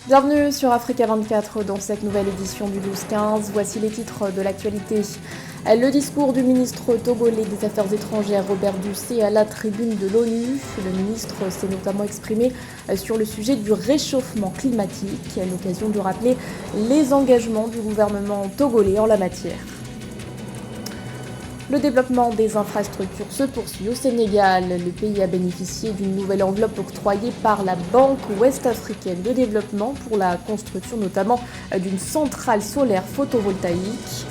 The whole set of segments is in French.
Bienvenue sur Africa 24 dans cette nouvelle édition du 12-15. Voici les titres de l'actualité. Le discours du ministre togolais des Affaires étrangères Robert Dussé à la tribune de l'ONU. Le ministre s'est notamment exprimé sur le sujet du réchauffement climatique, à l'occasion de rappeler les engagements du gouvernement togolais en la matière. Le développement des infrastructures se poursuit au Sénégal. Le pays a bénéficié d'une nouvelle enveloppe octroyée par la Banque ouest-africaine de développement pour la construction notamment d'une centrale solaire photovoltaïque.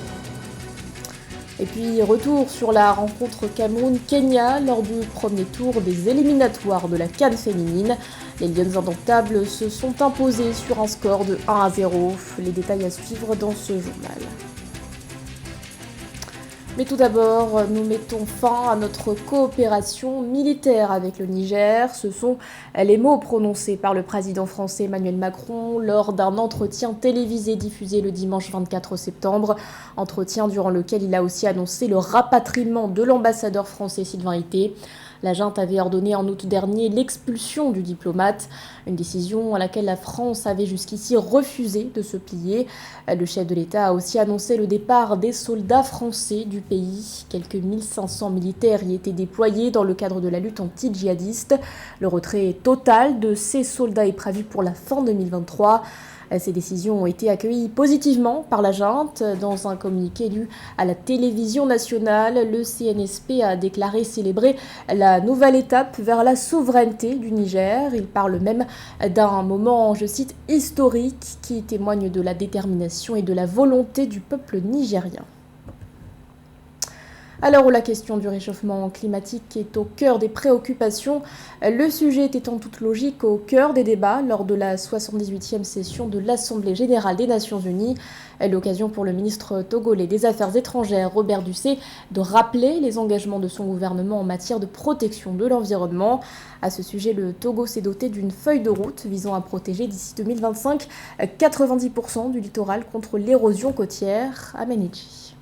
Et puis retour sur la rencontre Cameroun-Kenya lors du premier tour des éliminatoires de la CAN féminine. Les Lions indomptables se sont imposés sur un score de 1-0. Les détails à suivre dans ce journal. Mais tout d'abord, nous mettons fin à notre coopération militaire avec le Niger. Ce sont les mots prononcés par le président français Emmanuel Macron lors d'un entretien télévisé diffusé le dimanche 24 septembre. Entretien durant lequel il a aussi annoncé le rapatriement de l'ambassadeur français Sylvain Ité. La junte avait ordonné en août dernier l'expulsion du diplomate, une décision à laquelle la France avait jusqu'ici refusé de se plier. Le chef de l'État a aussi annoncé le départ des soldats français du pays. Quelques 1500 militaires y étaient déployés dans le cadre de la lutte anti-djihadiste. Le retrait total de ces soldats est prévu pour la fin 2023. Ces décisions ont été accueillies positivement par la junte. Dans un communiqué lu à la télévision nationale, le CNSP a déclaré célébrer la nouvelle étape vers la souveraineté du Niger. Il parle même d'un moment, je cite, historique qui témoigne de la détermination et de la volonté du peuple nigérien. À l'heure où la question du réchauffement climatique est au cœur des préoccupations, le sujet était en toute logique au cœur des débats lors de la 78e session de l'Assemblée générale des Nations unies. L'occasion pour le ministre togolais des Affaires étrangères Robert Dussé de rappeler les engagements de son gouvernement en matière de protection de l'environnement. À ce sujet, le Togo s'est doté d'une feuille de route visant à protéger d'ici 2025 90% du littoral contre l'érosion côtière à Ménétchi.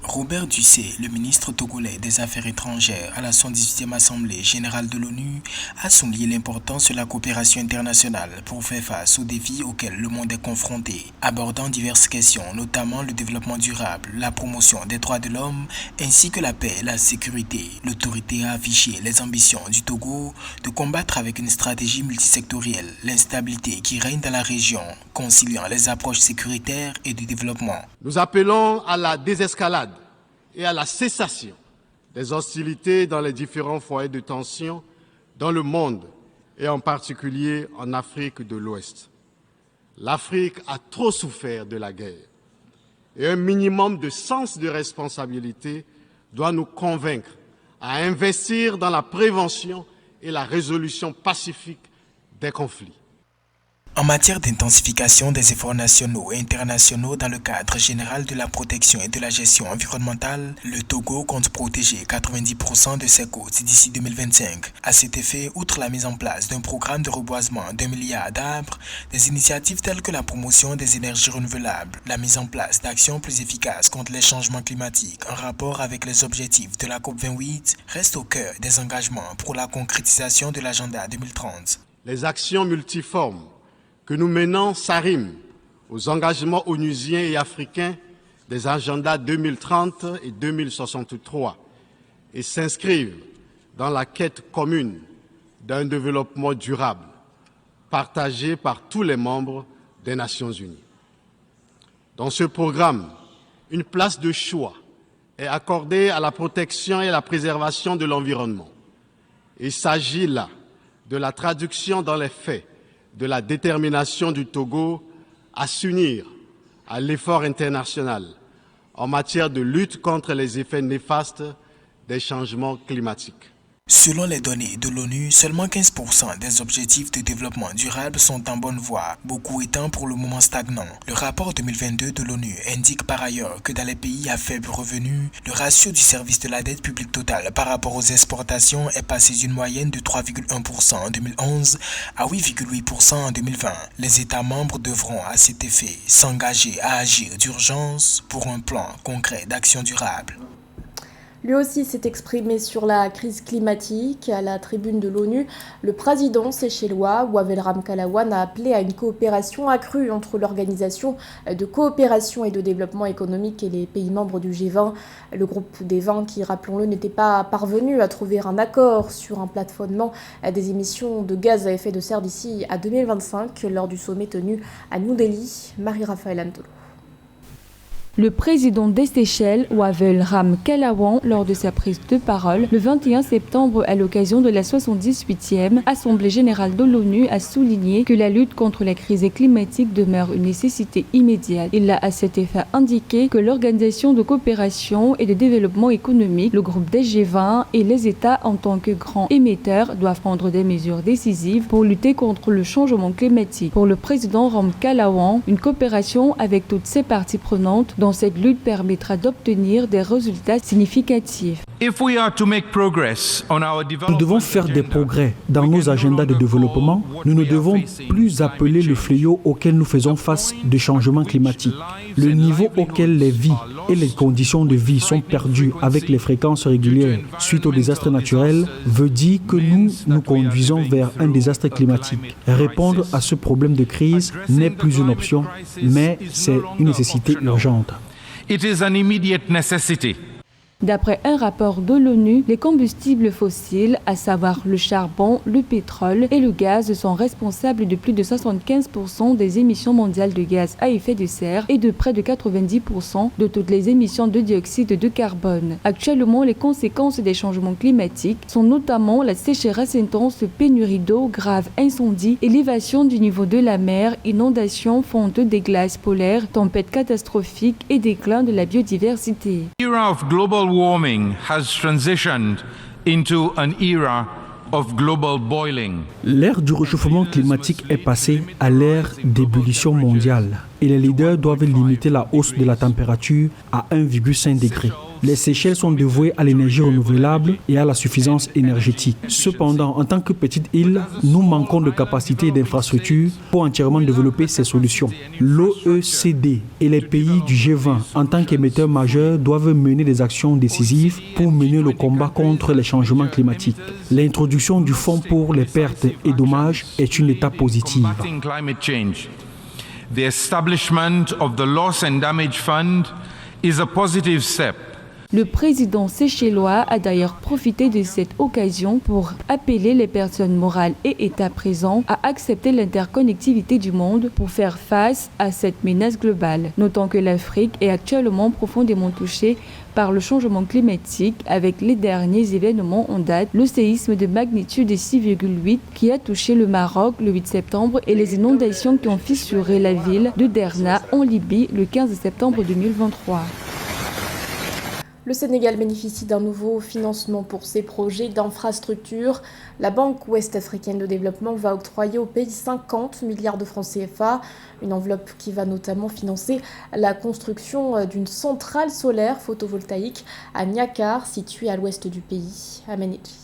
Robert Dussé, le ministre togolais des Affaires étrangères à la 118e Assemblée générale de l'ONU, a souligné l'importance de la coopération internationale pour faire face aux défis auxquels le monde est confronté, abordant diverses questions, notamment le développement durable, la promotion des droits de l'homme, ainsi que la paix et la sécurité. L'autorité a affiché les ambitions du Togo de combattre avec une stratégie multisectorielle l'instabilité qui règne dans la région, conciliant les approches sécuritaires et du développement. Nous appelons à la désescalade et à la cessation des hostilités dans les différents foyers de tension dans le monde et en particulier en Afrique de l'Ouest. L'Afrique a trop souffert de la guerre et un minimum de sens de responsabilité doit nous convaincre à investir dans la prévention et la résolution pacifique des conflits. En matière d'intensification des efforts nationaux et internationaux dans le cadre général de la protection et de la gestion environnementale, le Togo compte protéger 90% de ses côtes d'ici 2025. À cet effet, outre la mise en place d'un programme de reboisement d'1 milliard d'arbres, des initiatives telles que la promotion des énergies renouvelables, la mise en place d'actions plus efficaces contre les changements climatiques en rapport avec les objectifs de la COP28 restent au cœur des engagements pour la concrétisation de l'agenda 2030. Les actions multiformes que nous menons s'arriment aux engagements onusiens et africains des agendas 2030 et 2063 et s'inscrivent dans la quête commune d'un développement durable partagé par tous les membres des Nations unies. Dans ce programme, une place de choix est accordée à la protection et à la préservation de l'environnement. Il s'agit là de la traduction dans les faits de la détermination du Togo à s'unir à l'effort international en matière de lutte contre les effets néfastes des changements climatiques. Selon les données de l'ONU, seulement 15% des objectifs de développement durable sont en bonne voie, beaucoup étant pour le moment stagnants. Le rapport 2022 de l'ONU indique par ailleurs que dans les pays à faible revenu, le ratio du service de la dette publique totale par rapport aux exportations est passé d'une moyenne de 3,1% en 2011 à 8,8% en 2020. Les États membres devront à cet effet s'engager à agir d'urgence pour un plan concret d'action durable. Lui aussi s'est exprimé sur la crise climatique. À la tribune de l'ONU, le président séchellois, Wavel Ramkalawan, a appelé à une coopération accrue entre l'Organisation de coopération et de développement économique et les pays membres du G20. Le groupe des 20 qui, rappelons-le, n'était pas parvenu à trouver un accord sur un plafonnement des émissions de gaz à effet de serre d'ici à 2025 lors du sommet tenu à New Delhi. Marie-Raphaël Antolo. Le président des Seychelles, Wavel Ramkalawan, lors de sa prise de parole le 21 septembre à l'occasion de la 78e Assemblée générale de l'ONU, a souligné que la lutte contre la crise climatique demeure une nécessité immédiate. Il a à cet effet indiqué que l'Organisation de coopération et de développement économique, le groupe des G20 et les États en tant que grands émetteurs doivent prendre des mesures décisives pour lutter contre le changement climatique. Pour le président Ramkalawan, une coopération avec toutes ces parties prenantes dans cette lutte permettra d'obtenir des résultats significatifs. Nous devons faire des progrès dans nos agendas de développement. Nous ne devons plus appeler le fléau auquel nous faisons face de changement climatique. Le niveau auquel les vies et les conditions de vie sont perdues avec les fréquences régulières suite aux désastres naturels veut dire que nous nous conduisons vers un désastre climatique. Répondre à ce problème de crise n'est plus une option, mais c'est une nécessité urgente. It is an immediate necessity. D'après un rapport de l'ONU, les combustibles fossiles, à savoir le charbon, le pétrole et le gaz, sont responsables de plus de 75% des émissions mondiales de gaz à effet de serre et de près de 90% de toutes les émissions de dioxyde de carbone. Actuellement, les conséquences des changements climatiques sont notamment la sécheresse intense, pénurie d'eau, graves incendies, élévation du niveau de la mer, inondations, fonte des glaces polaires, tempêtes catastrophiques et déclin de la biodiversité. Era of global warming has transitioned into an era of global boiling. L'ère du réchauffement climatique est passée à l'ère d'ébullition mondiale et les leaders doivent limiter la hausse de la température à 1,5 degré. Les Seychelles sont dévouées à l'énergie renouvelable et à la suffisance énergétique. Cependant, en tant que petite île, nous manquons de capacités et d'infrastructures pour entièrement développer ces solutions. L'OECD et les pays du G20, en tant qu'émetteurs majeurs, doivent mener des actions décisives pour mener le combat contre les changements climatiques. L'introduction du Fonds pour les pertes et dommages est une étape positive. The establishment of the Loss and Damage Fund is a positive step. Le président séchellois a d'ailleurs profité de cette occasion pour appeler les personnes morales et États présents à accepter l'interconnectivité du monde pour faire face à cette menace globale. Notons que l'Afrique est actuellement profondément touchée par le changement climatique avec les derniers événements en date, le séisme de magnitude 6,8 qui a touché le Maroc le 8 septembre et les inondations qui ont fissuré la ville de Derna en Libye le 15 septembre 2023. Le Sénégal bénéficie d'un nouveau financement pour ses projets d'infrastructure. La Banque ouest-africaine de développement va octroyer au pays 50 milliards de francs CFA, une enveloppe qui va notamment financer la construction d'une centrale solaire photovoltaïque à Niakar, située à l'ouest du pays. Ameneji.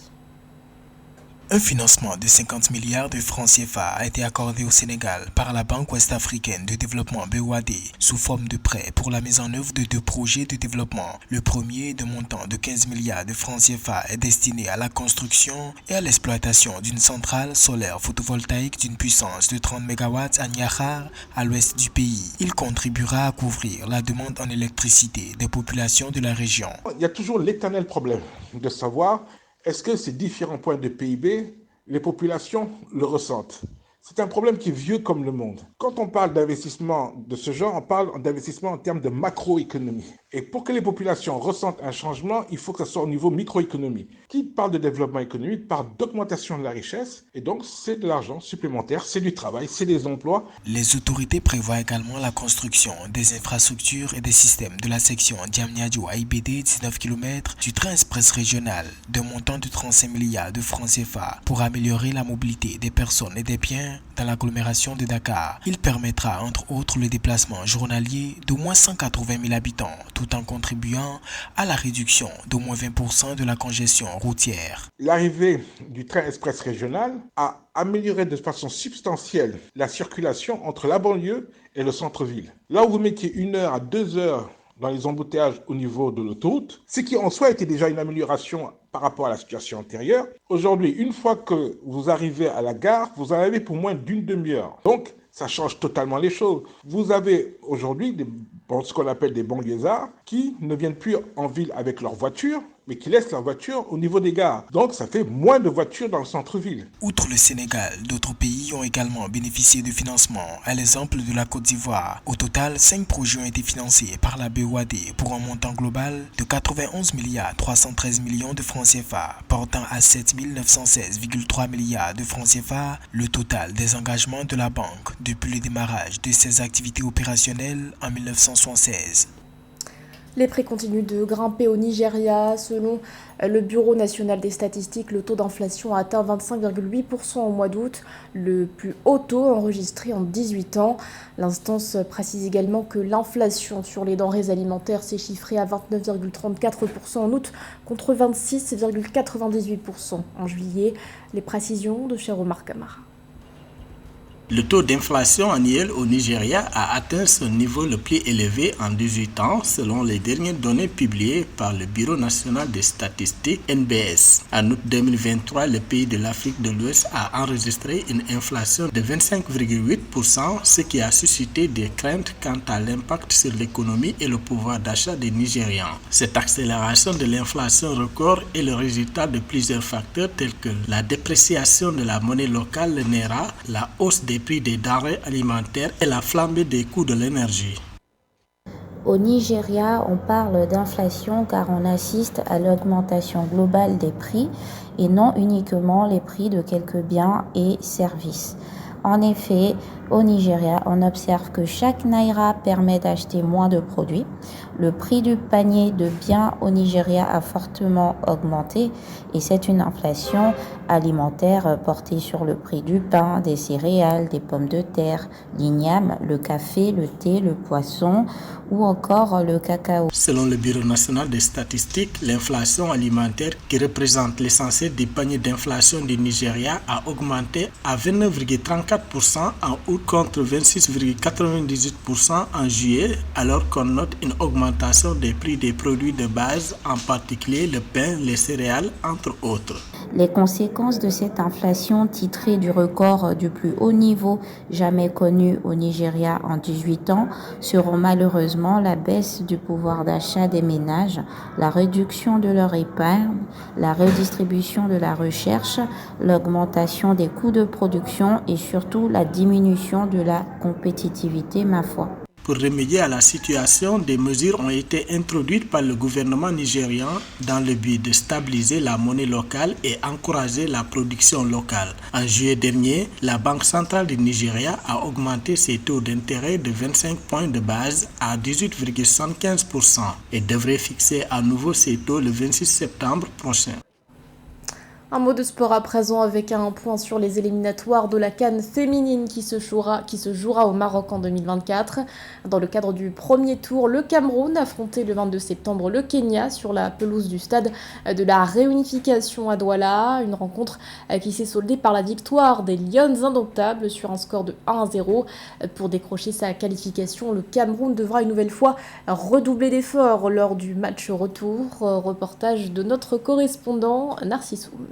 Un financement de 50 milliards de francs CFA a été accordé au Sénégal par la Banque ouest-africaine de développement BOAD sous forme de prêt pour la mise en œuvre de 2 projets de développement. Le premier, de montant de 15 milliards de francs CFA, est destiné à la construction et à l'exploitation d'une centrale solaire photovoltaïque d'une puissance de 30 MW à Niakhar, à l'ouest du pays. Il contribuera à couvrir la demande en électricité des populations de la région. Il y a toujours l'éternel problème de savoir est-ce que ces différents points de PIB, les populations le ressentent? C'est un problème qui est vieux comme le monde. Quand on parle d'investissement de ce genre, on parle d'investissement en termes de macroéconomie. Et pour que les populations ressentent un changement, il faut que ce soit au niveau microéconomie. Qui parle de développement économique parle d'augmentation de la richesse. Et donc, c'est de l'argent supplémentaire, c'est du travail, c'est des emplois. Les autorités prévoient également la construction des infrastructures et des systèmes de la section Diamniadio à IBD, 19 km, du train express régional, d'un montant de 35 milliards de francs CFA, pour améliorer la mobilité des personnes et des biens dans l'agglomération de Dakar. Il permettra entre autres le déplacement journalier d'au moins 180 000 habitants, tout en contribuant à la réduction d'au moins 20% de la congestion routière. L'arrivée du train express régional a amélioré de façon substantielle la circulation entre la banlieue et le centre-ville. Là où vous mettiez 1 heure à 2 heures dans les embouteillages au niveau de l'autoroute, ce qui en soi était déjà une amélioration par rapport à la situation antérieure. Aujourd'hui, une fois que vous arrivez à la gare, vous en avez pour moins d'une demi-heure. Donc, ça change totalement les choses. Vous avez aujourd'hui ce qu'on appelle des banlieusards qui ne viennent plus en ville avec leur voiture, mais qui laissent leur voiture au niveau des gares. Donc ça fait moins de voitures dans le centre-ville. Outre le Sénégal, d'autres pays ont également bénéficié de financement, à l'exemple de la Côte d'Ivoire. Au total, 5 projets ont été financés par la BOAD pour un montant global de 91 313 millions de francs CFA, portant à 7 916,3 milliards de francs CFA le total des engagements de la banque depuis le démarrage de ses activités opérationnelles en 1976. Les prix continuent de grimper au Nigeria. Selon le Bureau national des statistiques, le taux d'inflation a atteint 25,8% au mois d'août, le plus haut taux enregistré en 18 ans. L'instance précise également que l'inflation sur les denrées alimentaires s'est chiffrée à 29,34% en août contre 26,98% en juillet. Les précisions de Omar Kamara. Le taux d'inflation annuel au Nigeria a atteint son niveau le plus élevé en 18 ans selon les dernières données publiées par le Bureau national des statistiques NBS. En août 2023, le pays de l'Afrique de l'Ouest a enregistré une inflation de 25,8%, ce qui a suscité des craintes quant à l'impact sur l'économie et le pouvoir d'achat des Nigérians. Cette accélération de l'inflation record est le résultat de plusieurs facteurs tels que la dépréciation de la monnaie locale, le Naira, la hausse des prix des denrées alimentaires et la flambée des coûts de l'énergie. Au Nigeria, on parle d'inflation car on assiste à l'augmentation globale des prix et non uniquement les prix de quelques biens et services. En effet, au Nigeria, on observe que chaque naira permet d'acheter moins de produits. Le prix du panier de biens au Nigeria a fortement augmenté et c'est une inflation alimentaire portée sur le prix du pain, des céréales, des pommes de terre, l'igname, le café, le thé, le poisson ou encore le cacao. Selon le Bureau national des statistiques, l'inflation alimentaire qui représente l'essentiel des paniers d'inflation du Nigeria a augmenté à 29,34% en août contre 26,98% en juillet, alors qu'on note une augmentation des prix des produits de base, en particulier le pain, les céréales, entre autres. Les conséquences de cette inflation titrée du record du plus haut niveau jamais connu au Nigeria en 18 ans seront malheureusement la baisse du pouvoir d'achat des ménages, la réduction de leur épargne, la redistribution de la recherche, l'augmentation des coûts de production et surtout la diminution de la compétitivité, ma foi. Pour remédier à la situation, des mesures ont été introduites par le gouvernement nigérian dans le but de stabiliser la monnaie locale et encourager la production locale. En juillet dernier, la Banque centrale du Nigeria a augmenté ses taux d'intérêt de 25 points de base à 18,75% et devrait fixer à nouveau ses taux le 26 septembre prochain. Un mot de sport à présent avec un point sur les éliminatoires de la CAN féminine qui se jouera au Maroc en 2024. Dans le cadre du premier tour, le Cameroun affrontait le 22 septembre le Kenya sur la pelouse du stade de la Réunification à Douala. Une rencontre qui s'est soldée par la victoire des Lions indomptables sur un score de 1-0. Pour décrocher sa qualification, le Cameroun devra une nouvelle fois redoubler d'efforts lors du match retour. Reportage de notre correspondant Narcissoum.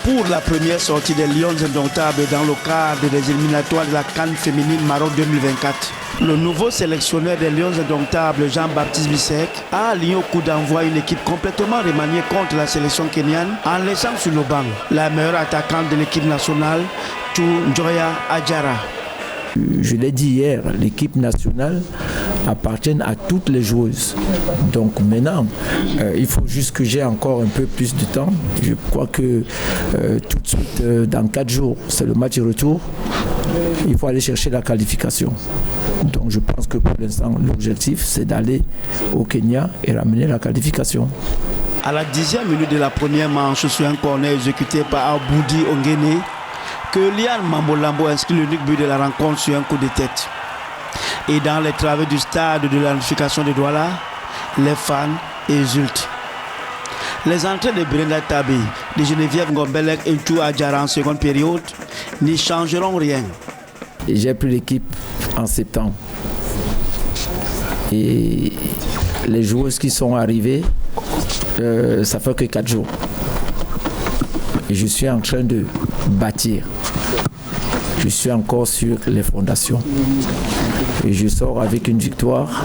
Pour la première sortie des Lions indomptables dans le cadre des éliminatoires de la CAN féminine Maroc 2024, le nouveau sélectionneur des Lions indomptables, Jean-Baptiste Bissek, a aligné au coup d'envoi une équipe complètement remaniée contre la sélection kenyane en laissant sur le banc la meilleure attaquante de l'équipe nationale, Njoya Adjara. Je l'ai dit hier, l'équipe nationale appartient à toutes les joueuses. Donc maintenant, il faut juste que j'ai encore un peu plus de temps. Je crois que tout de suite, dans 4 jours, c'est le match retour. Il faut aller chercher la qualification. Donc je pense que pour l'instant, l'objectif, c'est d'aller au Kenya et ramener la qualification. À la 10e minute de la première manche, sur un corner exécuté par Aboudi Ongene, que Lian Mambolambo inscrit l'unique but de la rencontre sur un coup de tête. Et dans les travées du stade de la Réunification de Douala, les fans exultent. Les entrées de Brenda Tabi, de Geneviève Ngombelek et Chou Adjara en seconde période n'y changeront rien. J'ai pris l'équipe en septembre. Et les joueuses qui sont arrivées, ça fait que 4 jours. Et je suis en train de bâtir. Je suis encore sur les fondations. Et je sors avec une victoire.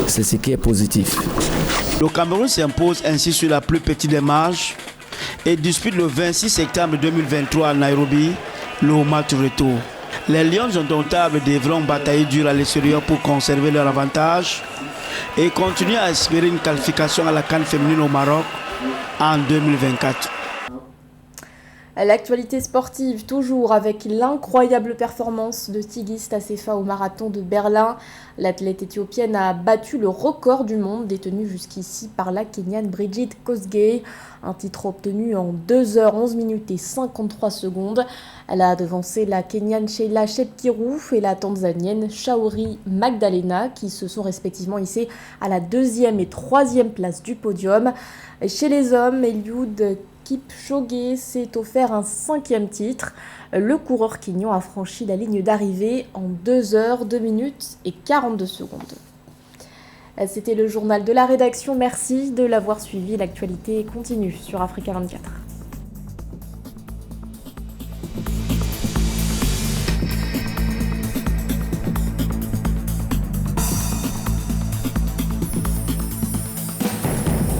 C'est ce qui est positif. Le Cameroun s'impose ainsi sur la plus petite des marges et dispute le 26 septembre 2023 à Nairobi le match retour. Les Lions indomptables devront batailler dur à l'extérieur pour conserver leur avantage et continuer à espérer une qualification à la CAN féminine au Maroc en 2024. L'actualité sportive, toujours avec l'incroyable performance de Tigist Assefa au marathon de Berlin. L'athlète éthiopienne a battu le record du monde détenu jusqu'ici par la Kenyane Brigid Kosgei. Un titre obtenu en 2h11 minutes et 53 secondes. Elle a devancé la Kenyane Sheila Chepkirou et la Tanzanienne Shauri Magdalena qui se sont respectivement hissées à la 2e et 3e place du podium. Chez les hommes, Eliud Kipchoge s'est offert un 5e titre. Le coureur kényan a franchi la ligne d'arrivée en 2h, 2 minutes et 42 secondes. C'était le journal de la rédaction. Merci de l'avoir suivi. L'actualité continue sur Africa 24.